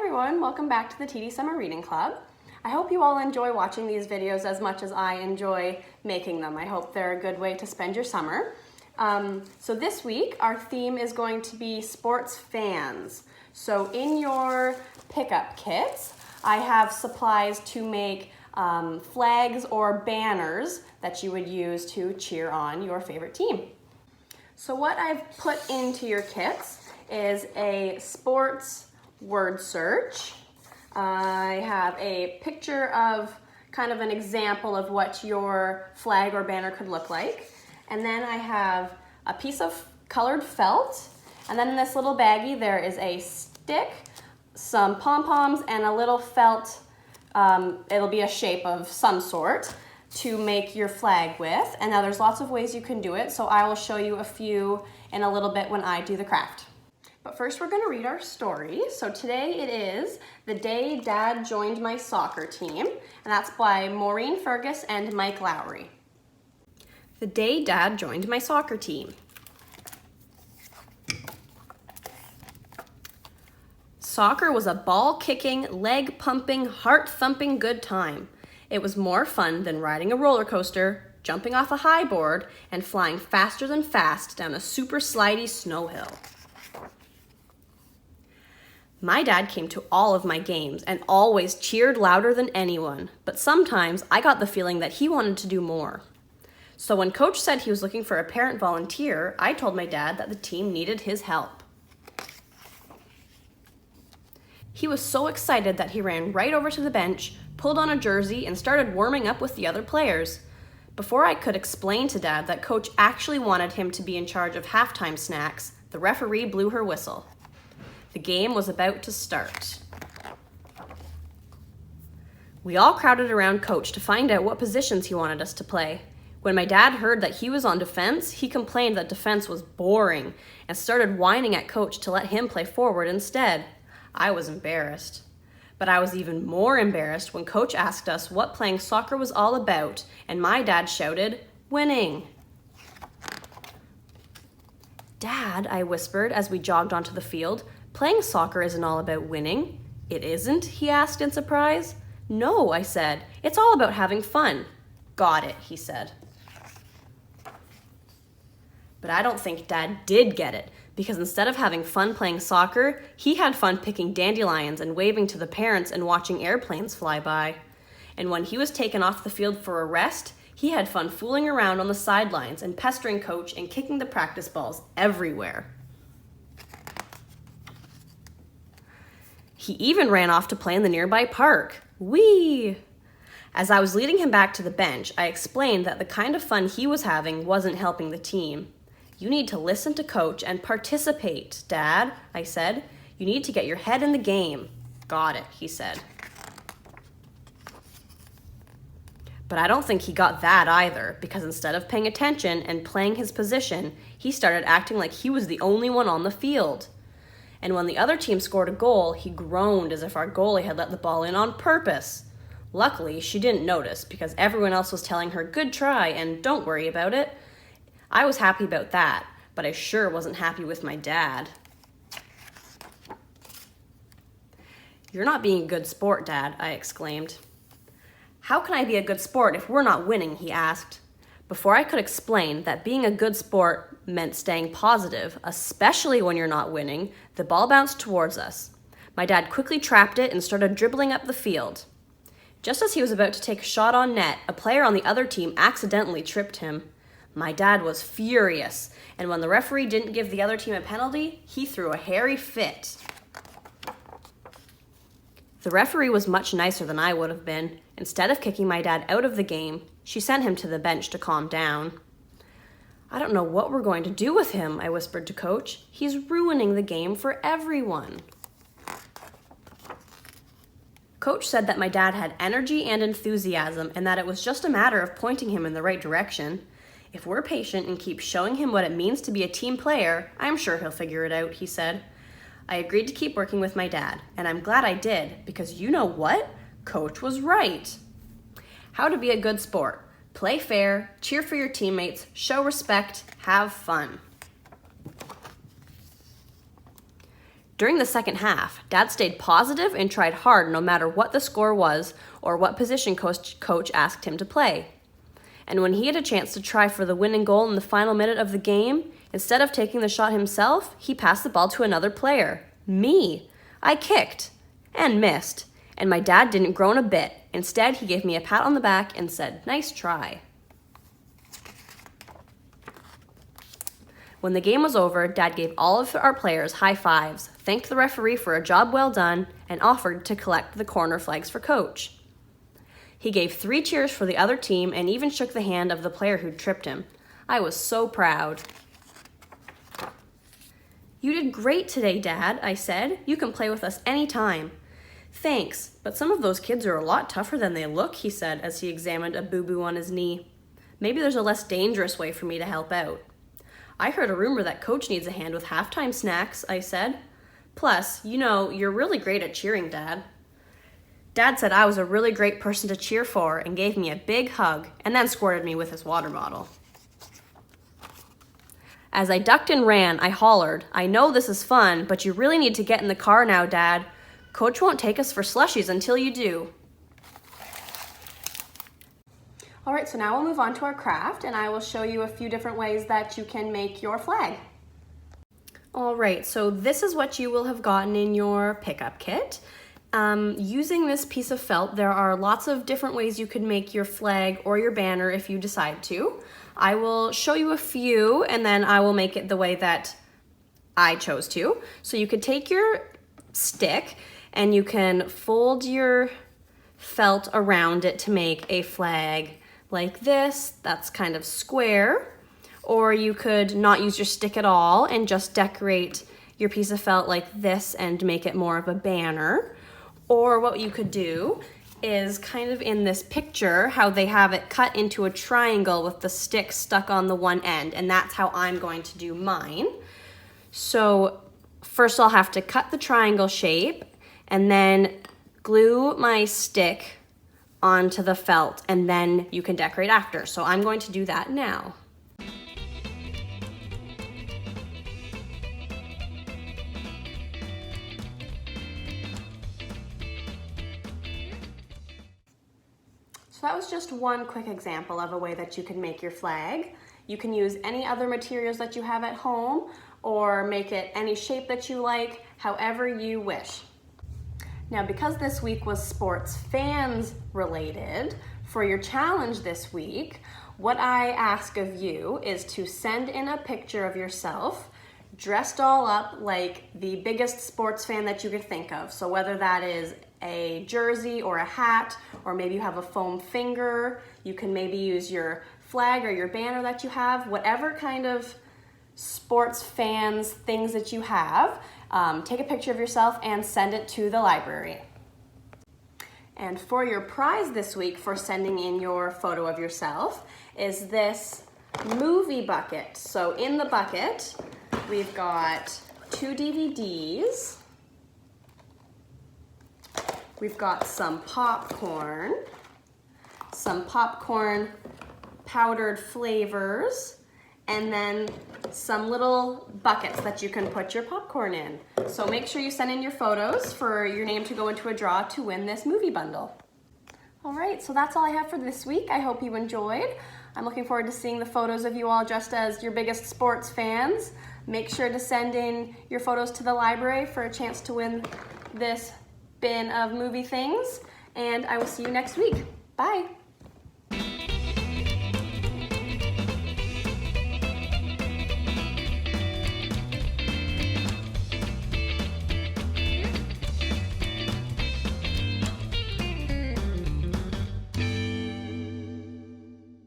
everyone, welcome back to the TD Summer Reading Club. I hope you all enjoy watching these videos as much as I enjoy making them. I hope they're a good way to spend your summer. So this week our theme is going to be sports fans. So in your pickup kits, I have supplies to make flags or banners that you would use to cheer on your favorite team. So what I've put into your kits is a sports word search. I have a picture of kind of an example of what your flag or banner could look like. And then I have a piece of colored felt. And then in this little baggie, there is a stick, some pom-poms, and a little felt, it'll be a shape of some sort to make your flag with. And now there's lots of ways you can do it, so I will show you a few in a little bit when I do the craft. But first we're gonna read our story. So today it is The Day Dad Joined My Soccer Team, and that's by Maureen Fergus and Mike Lowry. The Day Dad Joined My Soccer Team. Soccer was a ball-kicking, leg-pumping, heart-thumping good time. It was more fun than riding a roller coaster, jumping off a high board, and flying faster than fast down a super slidey snow hill. My dad came to all of my games and always cheered louder than anyone, but sometimes I got the feeling that he wanted to do more. So when Coach said he was looking for a parent volunteer, I told my dad that the team needed his help. He was so excited that he ran right over to the bench, pulled on a jersey, and started warming up with the other players. Before I could explain to Dad that Coach actually wanted him to be in charge of halftime snacks, the referee blew her whistle. The game was about to start. We all crowded around Coach to find out what positions he wanted us to play. When my dad heard that he was on defense, he complained that defense was boring and started whining at Coach to let him play forward instead. I was embarrassed. But I was even more embarrassed when Coach asked us what playing soccer was all about, and my dad shouted, "Winning!" "Dad," I whispered as we jogged onto the field, "playing soccer isn't all about winning." "It isn't?" he asked in surprise. "No," I said, "it's all about having fun." "Got it," he said. But I don't think Dad did get it, because instead of having fun playing soccer, he had fun picking dandelions and waving to the parents and watching airplanes fly by. And when he was taken off the field for a rest, he had fun fooling around on the sidelines and pestering Coach and kicking the practice balls everywhere. He even ran off to play in the nearby park. Whee! As I was leading him back to the bench, I explained that the kind of fun he was having wasn't helping the team. "You need to listen to Coach and participate, Dad," I said. "You need to get your head in the game." "Got it," he said. But I don't think he got that either, because instead of paying attention and playing his position, he started acting like he was the only one on the field. And when the other team scored a goal, he groaned as if our goalie had let the ball in on purpose. Luckily, she didn't notice because everyone else was telling her, "Good try," and "Don't worry about it." I was happy about that, but I sure wasn't happy with my dad. "You're not being a good sport, Dad," I exclaimed. "How can I be a good sport if we're not winning?" he asked. Before I could explain that being a good sport meant staying positive, especially when you're not winning, the ball bounced towards us. My dad quickly trapped it and started dribbling up the field. Just as he was about to take a shot on net, a player on the other team accidentally tripped him. My dad was furious, and when the referee didn't give the other team a penalty, he threw a hairy fit. The referee was much nicer than I would have been. Instead of kicking my dad out of the game, she sent him to the bench to calm down. "I don't know what we're going to do with him," I whispered to Coach. "He's ruining the game for everyone." Coach said that my dad had energy and enthusiasm and that it was just a matter of pointing him in the right direction. "If we're patient and keep showing him what it means to be a team player, I'm sure he'll figure it out," he said. I agreed to keep working with my dad, and I'm glad I did, because you know what? Coach was right. How to be a good sport. Play fair, cheer for your teammates, show respect, have fun. During the second half, Dad stayed positive and tried hard no matter what the score was or what position coach asked him to play. And when he had a chance to try for the winning goal in the final minute of the game, instead of taking the shot himself, he passed the ball to another player, me. I kicked and missed, and my dad didn't groan a bit. Instead, he gave me a pat on the back and said, "Nice try." When the game was over, Dad gave all of our players high fives, thanked the referee for a job well done, and offered to collect the corner flags for Coach. He gave 3 cheers for the other team and even shook the hand of the player who'd tripped him. I was so proud. "You did great today, Dad," I said. "You can play with us anytime." "Thanks, but some of those kids are a lot tougher than they look," he said as he examined a boo-boo on his knee. "Maybe there's a less dangerous way for me to help out." "I heard a rumor that Coach needs a hand with halftime snacks," I said. "Plus, you know, you're really great at cheering, Dad." Dad said I was a really great person to cheer for and gave me a big hug and then squirted me with his water bottle. As I ducked and ran, I hollered, "I know this is fun, but you really need to get in the car now, Dad. Coach won't take us for slushies until you do." All right, so now we'll move on to our craft, and I will show you a few different ways that you can make your flag. All right, so this is what you will have gotten in your pickup kit. Using this piece of felt, there are lots of different ways you could make your flag or your banner if you decide to. I will show you a few, and then I will make it the way that I chose to. So you could take your stick, and you can fold your felt around it to make a flag like this, that's kind of square, or you could not use your stick at all and just decorate your piece of felt like this and make it more of a banner. Or what you could do is kind of in this picture, how they have it cut into a triangle with the stick stuck on the one end, and that's how I'm going to do mine. So first I'll have to cut the triangle shape and then glue my stick onto the felt, and then you can decorate after. So I'm going to do that now. So that was just one quick example of a way that you can make your flag. You can use any other materials that you have at home or make it any shape that you like, however you wish. Now, because this week was sports fans related, for your challenge this week, what I ask of you is to send in a picture of yourself dressed all up like the biggest sports fan that you could think of. So whether that is a jersey or a hat, or maybe you have a foam finger, you can maybe use your flag or your banner that you have, whatever kind of sports fans things that you have, take a picture of yourself and send it to the library. And for your prize this week for sending in your photo of yourself is this movie bucket. So in the bucket, we've got 2 DVDs, we've got some popcorn powdered flavors, and then some little buckets that you can put your popcorn in. So make sure you send in your photos for your name to go into a draw to win this movie bundle. All right, so that's all I have for this week. I hope you enjoyed. I'm looking forward to seeing the photos of you all dressed as your biggest sports fans. Make sure to send in your photos to the library for a chance to win this bin of movie things, and I will see you next week. Bye.